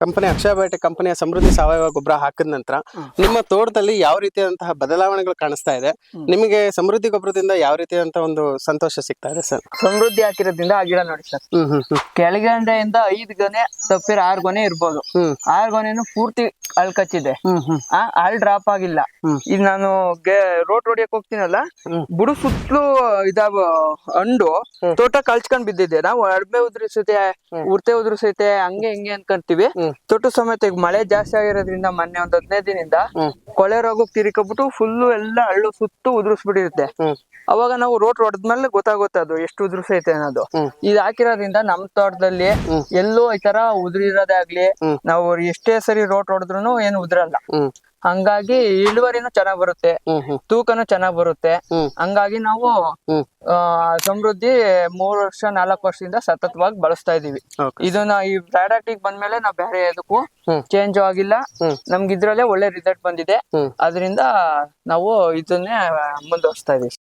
Company ಅಕ್ಷಯ biotech ಕಂಪನಿಯ ಸಮೃದ್ಧಿ ಸಾವಯವ ಗೊಬ್ಬರ ಹಾಕಿದ ನಂತರ ನಿಮ್ಮ ತೋಟದಲ್ಲಿ ಯಾವ ರೀತಿಯಾದಂತಹ ಬದಲಾವಣೆಗಳು ಕಾಣಿಸ್ತಾ ಇದೆ? ನಿಮಗೆ ಸಮೃದ್ಧಿ ಗೊಬ್ಬರದಿಂದ ಯಾವ ರೀತಿಯಾದಂತಹ ಒಂದು ಸಂತೋಷ ಸಿಗ್ತಾ ಇದೆ ಸರ್? ಸಮೃದ್ಧಿ ಹಾಕಿರೋದ್ರಿಂದ ಆಗಿಲ್ಲ ನೋಡಿ ಸರ್. ಕೆಳಗಡೆಯಿಂದ 5 ಗೊನೆ ತಪ್ಪಿರ 6 ಗೊನೆ ಇರ್ಬೋದು. 6 ಗೊನೆನು ಪೂರ್ತಿ ಅಳ್ ಕಚ್ಚಿದೆ, ಅಳ್ ಡ್ರಾಪ್ ಆಗಿಲ್ಲ. ಈಗ ನಾನು ರೋಡ್ ಹೊಡಿಯಕ್ ಹೋಗ್ತೀನಲ್ಲ, ಬುಡು ಸುತ್ತಲೂ ಇದಾವ ಹಂಡು ತೋಟ ಕಳ್ಚ್ಕೊಂಡ್ ಬಿದ್ದಿದೆ. ನಾವು ಅಡ್ಮೆ ಉದುರಿಸುತ್ತೆ, ಉರ್ತೆ ಉದುರಿಸುತ್ತೆ, ಹಂಗೆ ಹಿಂಗೆ ಅನ್ಕೊಂತೀವಿ. ತೊಟ್ಟು ಸಮೇತ ಈಗ ಮಳೆ ಜಾಸ್ತಿ ಆಗಿರೋದ್ರಿಂದ ಮೊನ್ನೆ ಒಂದ್ 15 ದಿನದಿಂದ ಕೊಳೆ ರೋಗಕ್ಕೆ ತಿರ್ಕೊಬಿಟ್ಟು ಫುಲ್ಲು ಎಲ್ಲ ಹಳ್ಳು ಸುತ್ತು ಉದುರಿಸ್ಬಿಟ್ಟಿರುತ್ತೆ. ಅವಾಗ ನಾವು ರೋಟ್ ಹೊಡೆದ್ಮೇಲೆ ಗೊತ್ತಾಗುತ್ತೆ ಅದು ಎಷ್ಟು ಉದುರಿಸೈತೆ ಅನ್ನೋದು. ಇದು ಹಾಕಿರೋದ್ರಿಂದ ನಮ್ ತೋಟದಲ್ಲಿ ಎಲ್ಲೂ ಈ ತರ ಉದುರಿರೋದೇ ಆಗ್ಲಿ, ನಾವು ಎಷ್ಟೇ ಸರಿ ರೋಟ್ ಹೊಡೆದ್ರು ಏನು ಉದುರಲ್ಲ. ಹಂಗಾಗಿ ಇಳುವರಿನೂ ಚೆನ್ನಾಗ್ ಬರುತ್ತೆ, ತೂಕನೂ ಚೆನ್ನಾಗ್ ಬರುತ್ತೆ. ಹಂಗಾಗಿ ನಾವು ಸಮೃದ್ಧಿ 3 ವರ್ಷ 4 ವರ್ಷದಿಂದ ಸತತವಾಗಿ ಬಳಸ್ತಾ ಇದೀವಿ. ಇದನ್ನ ಈ ಪ್ರಾಡಕ್ಟ್ ಬಂದ್ಮೇಲೆ ನಾವ್ ಬೇರೆ ಎದಕ್ಕೂ ಚೇಂಜ್ ಆಗಿಲ್ಲ. ನಮ್ಗೆ ಇದ್ರಲ್ಲೇ ಒಳ್ಳೆ ರಿಸಲ್ಟ್ ಬಂದಿದೆ. ಅದರಿಂದ ನಾವು ಇದನ್ನೇ ಮುಂದುವರಿಸ್ತಾ ಇದೀವಿ.